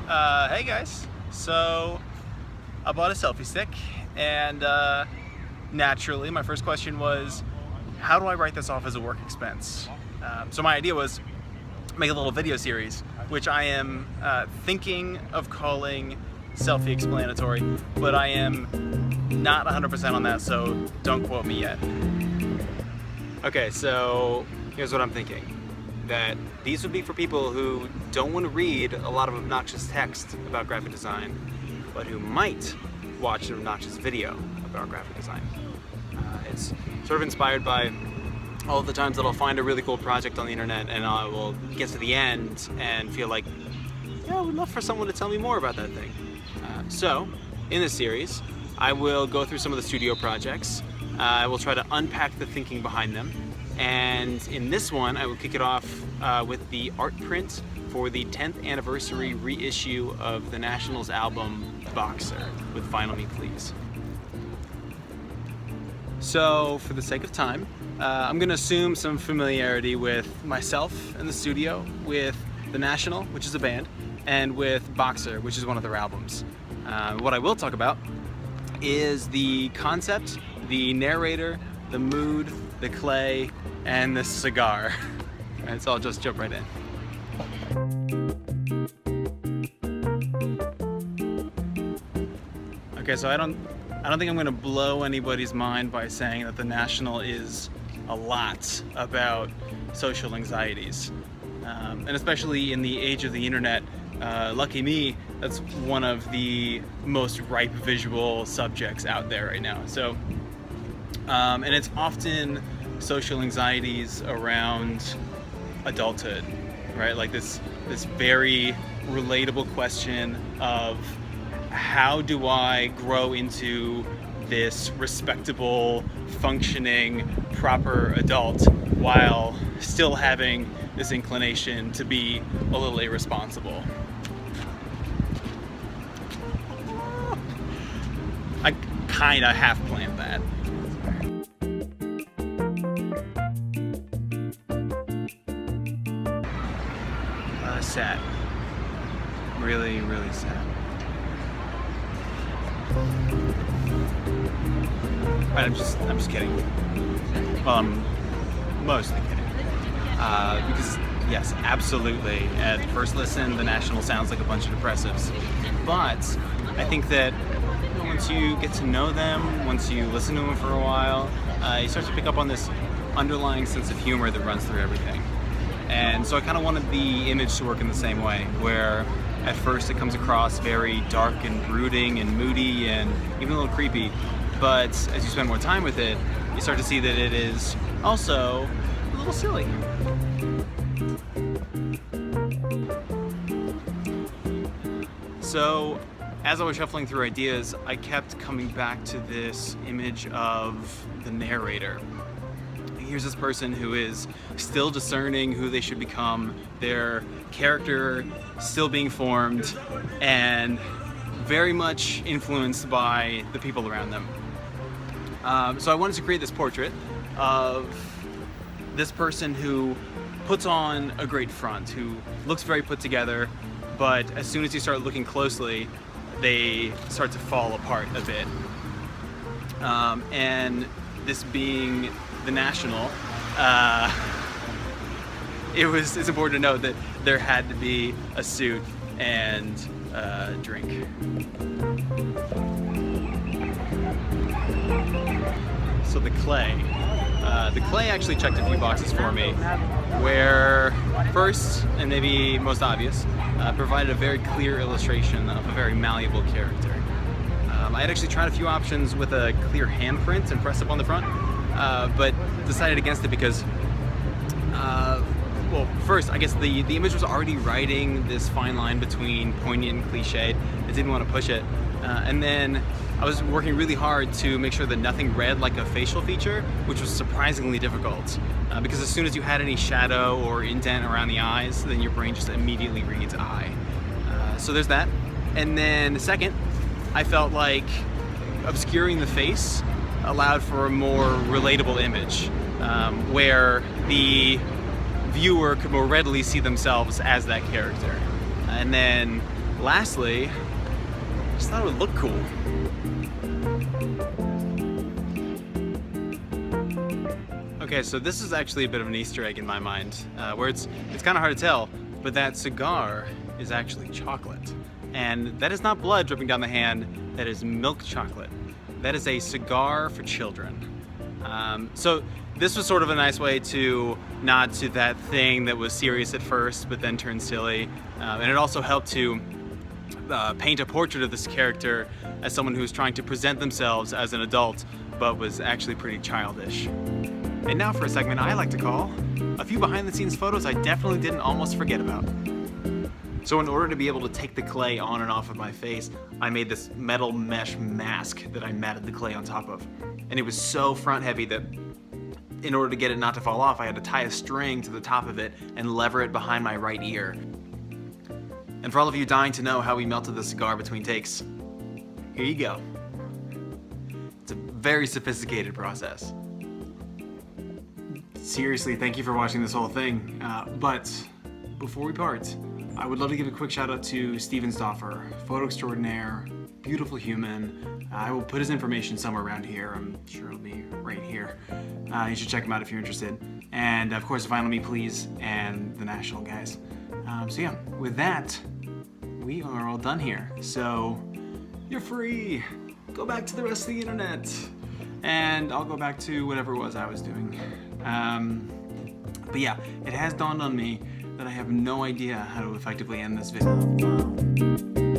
Hey guys, so I bought a selfie stick and naturally my first question was, how do I write this off as a work expense? So my idea was make a little video series, which I am thinking of calling Selfie-Explanatory, but I am not 100% on that, so don't quote me yet. Okay, so here's what I'm thinking. That these would be for people who don't want to read a lot of obnoxious text about graphic design, but who might watch an obnoxious video about graphic design. It's sort of inspired by all the times that I'll find a really cool project on the internet and I will get to the end and feel like, yeah, I would love for someone to tell me more about that thing. So, in this series, I will go through some of the studio projects. I will try to unpack the thinking behind them. And in this one, I will kick it off with the art print for the 10th anniversary reissue of the National's album Boxer with Vinyl Me Please. So, for the sake of time, I'm going to assume some familiarity with myself in the studio, with the National, which is a band, and with Boxer, which is one of their albums. What I will talk about is the concept, the narrator, the mood, the clay, and the cigar. Alright, so I'll just jump right in. Okay, so I don't think I'm gonna blow anybody's mind by saying that the National is a lot about social anxieties. And especially in the age of the internet, lucky me, that's one of the most ripe visual subjects out there right now. So, and it's often social anxieties around adulthood, right? Like this very relatable question of how do I grow into this respectable, functioning, proper adult while still having this inclination to be a little irresponsible. I kinda half planned that. Sad. Really, really sad. Right, I'm just kidding. Well, I'm mostly kidding. Because yes, absolutely. At first listen, the National sounds like a bunch of depressives. But I think that once you get to know them, once you listen to them for a while, you start to pick up on this underlying sense of humor that runs through everything. And so I kind of wanted the image to work in the same way, where at first it comes across very dark and brooding and moody and even a little creepy, but as you spend more time with it, you start to see that it is also a little silly. So as I was shuffling through ideas, I kept coming back to this image of the narrator. Here's this person who is still discerning who they should become, their character still being formed, and very much influenced by the people around them. So I wanted to create this portrait of this person who puts on a great front, who looks very put together, but as soon as you start looking closely, they start to fall apart a bit. And this being the National, it's important to note that there had to be a suit and a drink. So the clay actually checked a few boxes for me, where first, and maybe most obvious, provided a very clear illustration of a very malleable character. I had actually tried a few options with a clear handprint and press up on the front, but decided against it because, well, first, I guess the image was already writing this fine line between poignant and cliched. I didn't want to push it. And then I was working really hard to make sure that nothing read like a facial feature, which was surprisingly difficult. Because as soon as you had any shadow or indent around the eyes, then your brain just immediately reads eye. So there's that. And then second, I felt like obscuring the face allowed for a more relatable image, where the viewer could more readily see themselves as that character. And then lastly, I just thought it would look cool. Okay, so this is actually a bit of an Easter egg in my mind, where it's kind of hard to tell, but that cigar is actually chocolate. And that is not blood dripping down the hand, that is milk chocolate. That is a cigar for children. So this was sort of a nice way to nod to that thing that was serious at first, but then turned silly. And it also helped to paint a portrait of this character as someone who was trying to present themselves as an adult, but was actually pretty childish. And now for a segment I like to call a few behind the scenes photos I definitely didn't almost forget about. So in order to be able to take the clay on and off of my face, I made this metal mesh mask that I matted the clay on top of. And it was so front heavy that in order to get it not to fall off, I had to tie a string to the top of it and lever it behind my right ear. And for all of you dying to know how we melted the cigar between takes, here you go. It's a very sophisticated process. Seriously, thank you for watching this whole thing. But before we part, I would love to give a quick shout out to Stauffer, photo extraordinaire, beautiful human. I will put his information somewhere around here. I'm sure it'll be right here. You should check him out if you're interested. And of course, Vinyl Me Please and the National guys. So yeah, with that, we are all done here. So you're free. Go back to the rest of the internet. And I'll go back to whatever it was I was doing. But yeah, it has dawned on me that I have no idea how to effectively end this video.